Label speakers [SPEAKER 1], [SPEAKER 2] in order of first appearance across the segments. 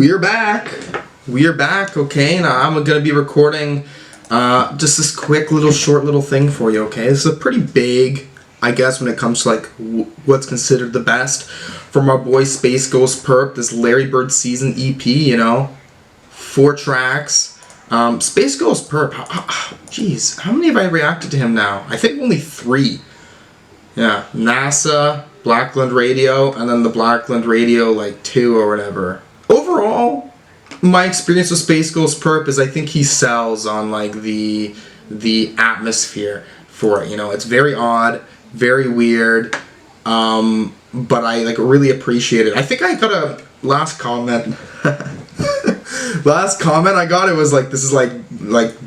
[SPEAKER 1] we're back. We are back, okay? Now I'm gonna be recording just this quick short little thing for you, okay? This is a pretty big, I guess, when it comes to like what's considered the best from our boy SpaceGhostPurrp, this Larry Bird season EP, you know, 4 tracks. SpaceGhostPurrp, jeez, how many have I reacted to him now? I think only 3. Yeah, NASA, Blackland Radio, and then the Blackland Radio like 2 or whatever. Overall, my experience with SpaceGhostPurrp is I think he sells on like the atmosphere for it. You know, it's very odd, very weird, but I like really appreciate it. I think I got a last comment. Last comment I got, it was like, this is like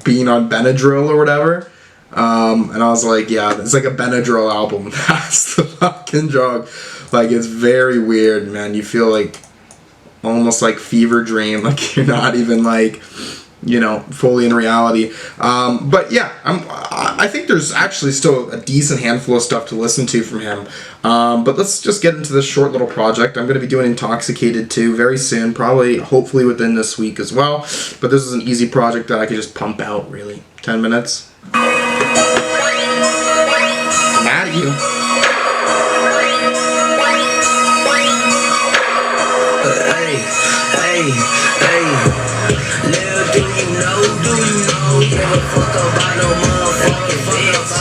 [SPEAKER 1] being on Benadryl or whatever. And I was like, yeah, it's like a Benadryl album. That's the fucking drug. Like, it's very weird, man. You feel like almost like fever dream, like you're not even like, you know, fully in reality. But yeah, I think there's actually still a decent handful of stuff to listen to from him. But let's just get into this short little project. I'm going to be doing Intoxicated 2 very soon, probably, hopefully within this week as well. But this is an easy project that I could just pump out, really. 10 minutes. I'm mad at you.
[SPEAKER 2] Hey, little do you know, give a fuck about no motherfucking bitch.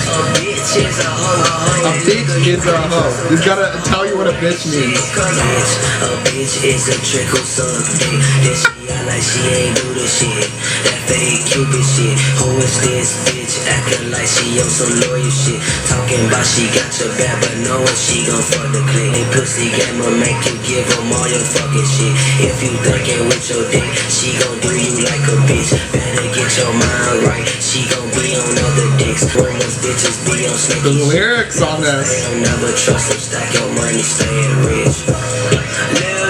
[SPEAKER 2] A bitch is a hoe.
[SPEAKER 1] A bitch is a hoe. He's gotta tell you what a bitch means.
[SPEAKER 2] A bitch is a trick who suck dick. Then she act like she ain't do the shit. That fake Cupid shit. Who is this bitch? Acting like she on some lawyer shit. Talking about she got your back, but knowing she gon' fuck the clique. And pussy game will make you give them all your fucking shit. If you thinking with your dick, she gon' do you like a bitch. Better get your mind right. She gon' be on other dicks. Rumors bitches be on snakes.
[SPEAKER 1] The lyrics on this.
[SPEAKER 2] Never trust them, stack your money, staying rich.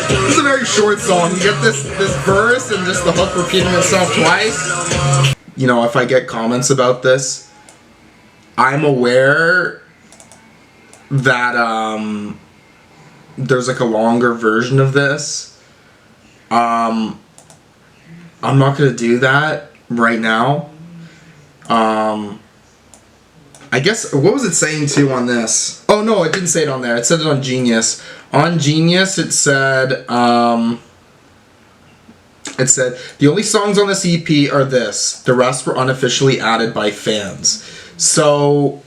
[SPEAKER 1] This is a very short song. You get this verse and just the hook repeating itself twice. You know, if I get comments about this, I'm aware that there's like a longer version of this. I'm not gonna do that right now. I guess, what was it saying too on this? Oh no, it didn't say it on there. It said it on Genius. On Genius, it said, the only songs on this EP are this. The rest were unofficially added by fans. So,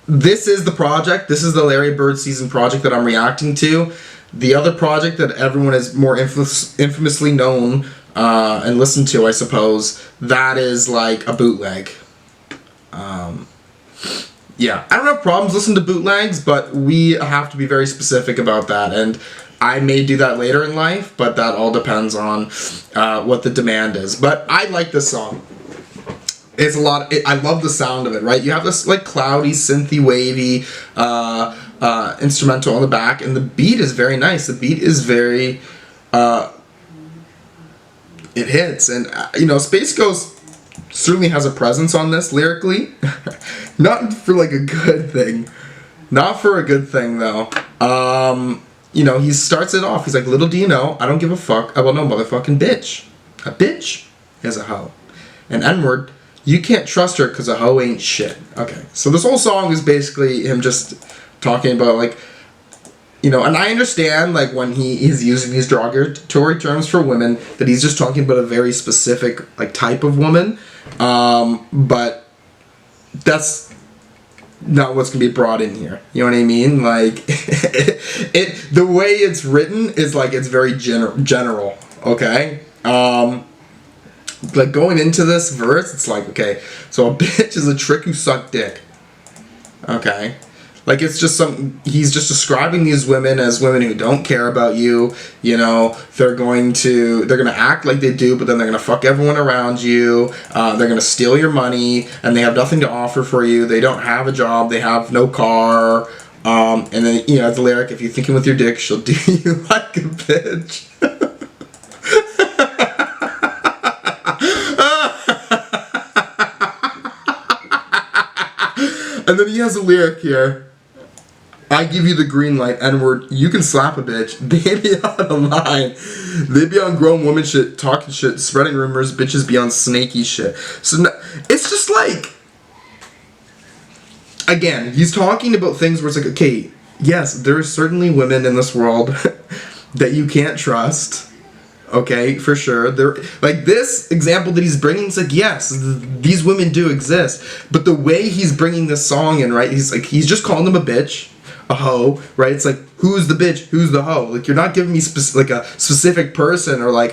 [SPEAKER 1] this is the project. This is the Larry Bird season project that I'm reacting to. The other project that everyone is more infamously known and listened to, I suppose, that is like a bootleg. Yeah, I don't have problems listening to bootlegs, but we have to be very specific about that, and I may do that later in life, but that all depends on what the demand is. But I like this song. It's a lot. I love the sound of it, right? You have this like cloudy, synthy, wavy instrumental on the back, and the beat is very nice. The beat is very, it hits, and you know, Space Ghost certainly has a presence on this lyrically. Not for like a good thing. Not for a good thing though. You know, he starts it off. He's like, little do you know, I don't give a fuck about no motherfucking bitch. A bitch is a hoe. An N-word, you can't trust her because a hoe ain't shit. Okay, so this whole song is basically him just talking about like, you know, and I understand like when he is using these derogatory terms for women that he's just talking about a very specific like type of woman. But that's not what's gonna be brought in here. You know what I mean? Like, the way it's written is like it's very general. Okay. Like going into this verse, it's like, okay, so a bitch is a trick who suck dick. Okay. Like, it's just he's just describing these women as women who don't care about you, you know, they're gonna act like they do, but then they're gonna fuck everyone around you, they're gonna steal your money, and they have nothing to offer for you, they don't have a job, they have no car, and then, you know, the lyric, if you're thinking with your dick, she'll do you like a bitch. And then he has a lyric here. I give you the green light, N-word, you can slap a bitch. They be out of line. They be on grown woman shit, talking shit, spreading rumors, bitches be on snaky shit. So it's just like, again, he's talking about things where it's like, okay, yes, there are certainly women in this world that you can't trust. Okay, for sure. There, like this example that he's bringing, it's like, yes, these women do exist. But the way he's bringing this song in, right? He's just calling them a bitch, a hoe, right? It's like, who's the bitch? Who's the hoe? Like, you're not giving me like a specific person or like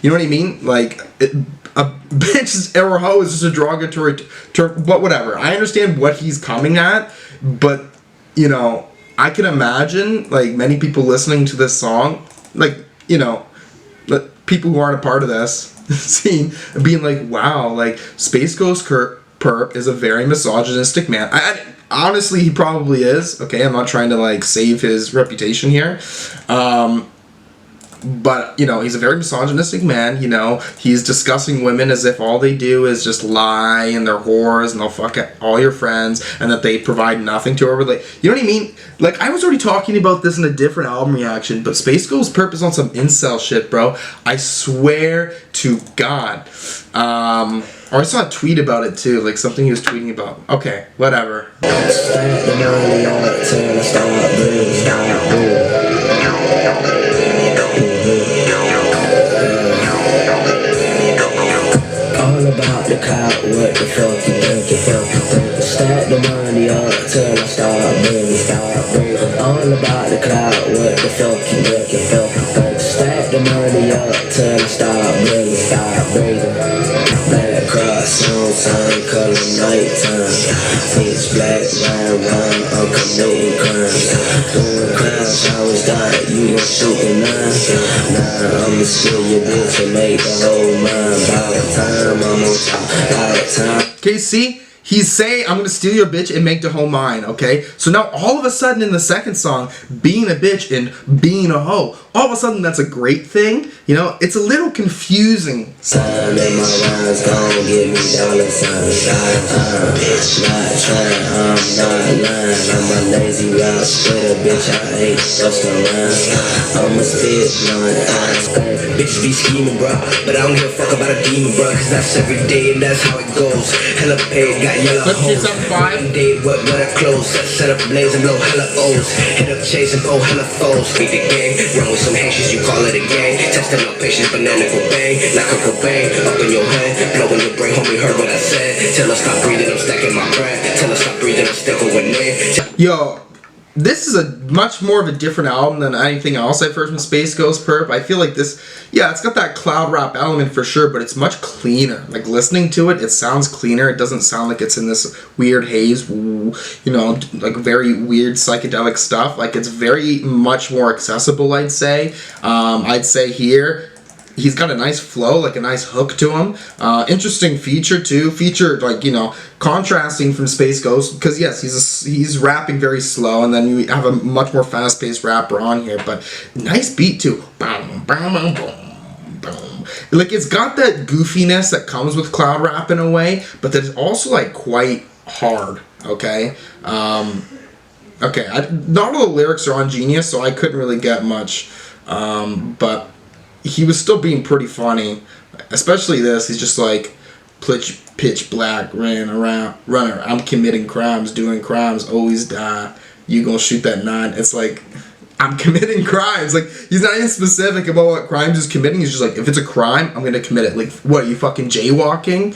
[SPEAKER 1] you know what I mean? Like a bitch or a hoe is just a derogatory term, but whatever. I understand what he's coming at, but you know, I can imagine like many people listening to this song, like, you know, people who aren't a part of this scene being like, wow, like SpaceGhostPurrp is a very misogynistic man. I honestly, he probably is. Okay, I'm not trying to like save his reputation here. But, you know, he's a very misogynistic man, you know. He's discussing women as if all they do is just lie and they're whores and they'll fuck all your friends and that they provide nothing to her. Like, you know what I mean? Like, I was already talking about this in a different album reaction, but SpaceGhostPurrp is on some incel shit, bro. I swear to God. Or I saw a tweet about it, too. Like, something he was tweeting about. Okay, whatever.
[SPEAKER 2] The clout, what the fuck you think? Stack the money up till I start breathing. All about the clout, what the fuck you think? Stack the money up till I start breathing. Black cross on sun, color nighttime. Pitch black, run, I'm committing crimes. Doing crimes, I was dying, you gon' shoot me now. Nah, I'ma steal your bitch and make the whole mind. By the time I'm on top.
[SPEAKER 1] Okay, see? He's saying, I'm gonna steal your bitch and make the whole mine, okay? So now all of a sudden in the second song, being a bitch and being a hoe, all of a sudden that's a great thing, you know? It's a little confusing.
[SPEAKER 2] Time in my rhymes gon' give me dollar signs. Not trying, I'm not lying. I'm a lazy rap splitter, bitch, I hate just around. I'm a spit blunt, bitch be scheming, bro. But I don't give a fuck about a demon, bro. Cause that's every day and that's how it goes. Hella paid, got yellow hoes. One day, what I close. Set up blaze and blow hella O's. Hit up chase and blow hella foes. Beat the gang, run with some Haitians, you call it a gang. Testing my patience, banana go bang. Like a Cobain, up in your head. Blowing your brain, homie, heard what I said. Tell her stop breathing, I'm stacking my bread. Tell her stop breathing, I'm still going in.
[SPEAKER 1] Yo, this is a much more of a different album than anything else I've heard from SpaceGhostPurrp. I feel like this, yeah, it's got that cloud rap element for sure, but it's much cleaner. Like, listening to it, it sounds cleaner. It doesn't sound like it's in this weird haze, you know, like very weird psychedelic stuff. Like, it's very much more accessible, I'd say. I'd say here, he's got a nice flow, like a nice hook to him. Interesting feature too. Feature, like, you know, contrasting from Space Ghost, because yes, he's rapping very slow, and then you have a much more fast-paced rapper on here. But nice beat too. Boom, boom, boom, boom, boom. Like, it's got that goofiness that comes with cloud rap in a way, but that's also like quite hard. Okay. Okay. Not all the lyrics are on Genius, so I couldn't really get much. But he was still being pretty funny, especially this. He's just like, pitch black, runner. I'm committing crimes, doing crimes, always die. You gonna shoot that 9? It's like, I'm committing crimes. Like, he's not even specific about what crimes he's committing. He's just like, if it's a crime, I'm gonna commit it. Like, what, are you fucking jaywalking?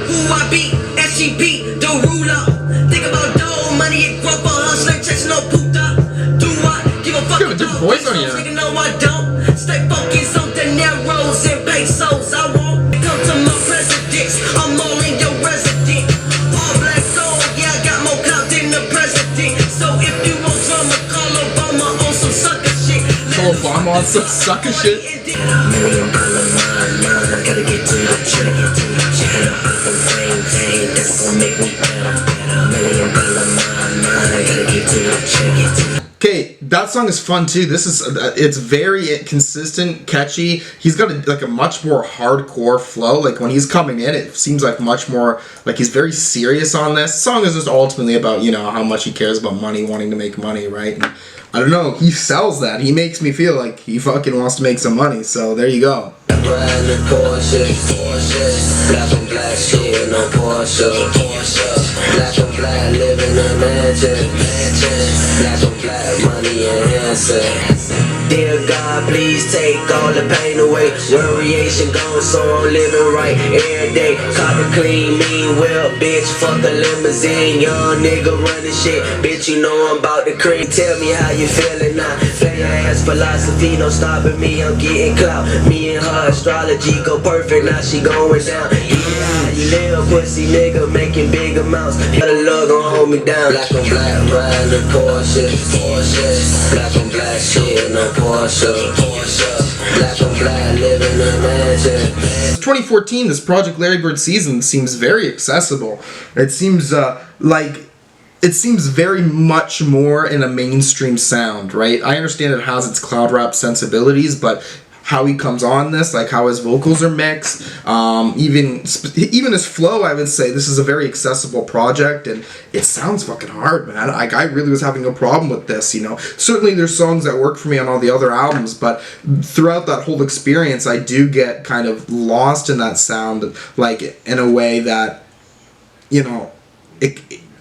[SPEAKER 2] Who I be, SGP, the ruler. Think about dough, money, and grub on hustling, chasing no puta. Do I give a fuck?
[SPEAKER 1] You have a different voice on you.
[SPEAKER 2] No, I don't. Stay focused on the narrows and pesos. I won't come to my presidents. I'm all in your resident. All black gold, yeah, I got more clout than the president. So if you want drama, call Obama on some sucker shit.
[SPEAKER 1] Call Obama on some sucker shit?
[SPEAKER 2] $1 million mind, gotta get to the check. That's gonna make me better. $1 million mind, gotta get to the check.
[SPEAKER 1] Okay, That song is fun too. This is it's very consistent, catchy. He's got a much more hardcore flow. Like when he's coming in, it seems like much more like he's very serious on this. The song is just ultimately about, you know, how much he cares about money, wanting to make money, right? And I don't know. He sells that. He makes me feel like he fucking wants to make some money. So there you go.
[SPEAKER 2] Riding Porsche, black on black shit, no Porsche, black on black, living in a mansion, black on black, money enhancing. Dear God, please take all the pain away. Variation gone, so I'm living right every day. Cop a clean, mean well, bitch, fuck a limousine. Young nigga running shit, bitch, you know I'm about to cream. Tell me how you feeling now. Play your ass philosophy, no stopping me, I'm getting clout. Me and her astrology go perfect, now she going down. Yeah, you little pussy nigga making big amounts. Better love gon' hold me down. Black on black, riding Porsche, black on black shit, no Porsche, black on black, living in a mansion.
[SPEAKER 1] 2014, this Project Larry Bird season seems very accessible. It seems it seems very much more in a mainstream sound, right? I understand it has its cloud rap sensibilities, but how he comes on this, like how his vocals are mixed, even his flow, I would say this is a very accessible project, and it sounds fucking hard, man. I really was having a problem with this, you know. Certainly there's songs that work for me on all the other albums, but throughout that whole experience, I do get kind of lost in that sound, like in a way that, you know,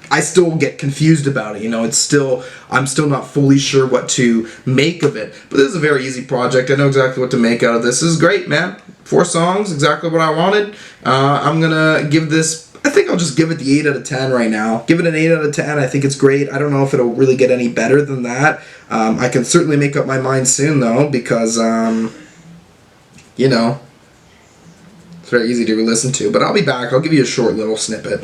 [SPEAKER 1] I still get confused about it, you know. I'm still not fully sure what to make of it. But this is a very easy project. I know exactly what to make out of this. This is great, man. 4 songs, exactly what I wanted. I'm gonna give this, I think I'll just give it the 8 out of 10 right now. Give it an 8 out of 10. I think it's great. I don't know if it'll really get any better than that. I can certainly make up my mind soon, though, because, you know, it's very easy to listen to. But I'll be back. I'll give you a short little snippet.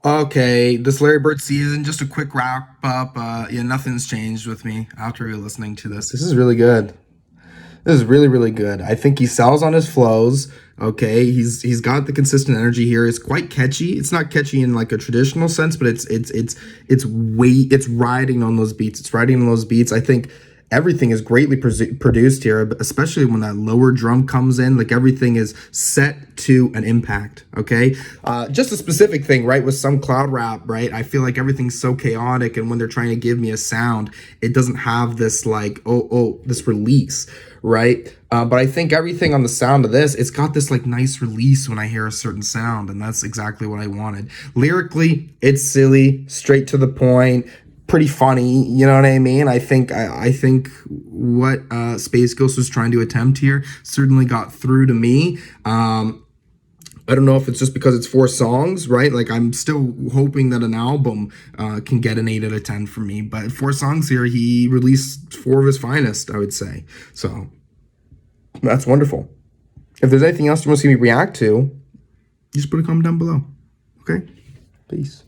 [SPEAKER 1] Okay, this Larry Bird season, just a quick wrap up. Yeah, nothing's changed with me after listening to this. This is really good. This is really, really good. I think he sells on his flows. Okay, he's got the consistent energy here. It's quite catchy. It's not catchy in like a traditional sense, but it's riding on those beats. It's riding on those beats. I think everything is greatly produced here, especially when that lower drum comes in. Like everything is set to an impact, okay? Just a specific thing, right? With some cloud rap, right? I feel like everything's so chaotic, and when they're trying to give me a sound, it doesn't have this like, this release, right? But I think everything on the sound of this, it's got this like nice release when I hear a certain sound, and that's exactly what I wanted. Lyrically, it's silly, straight to the point, pretty funny, you know what I mean? I think what Space Ghost was trying to attempt here certainly got through to me. I don't know if it's just because it's 4 songs, right? Like I'm still hoping that an album can get an 8 out of 10 for me, but 4 songs here, he released 4 of his finest, I would say. So that's wonderful. If there's anything else you want to see me react to, just put a comment down below. Okay? Peace.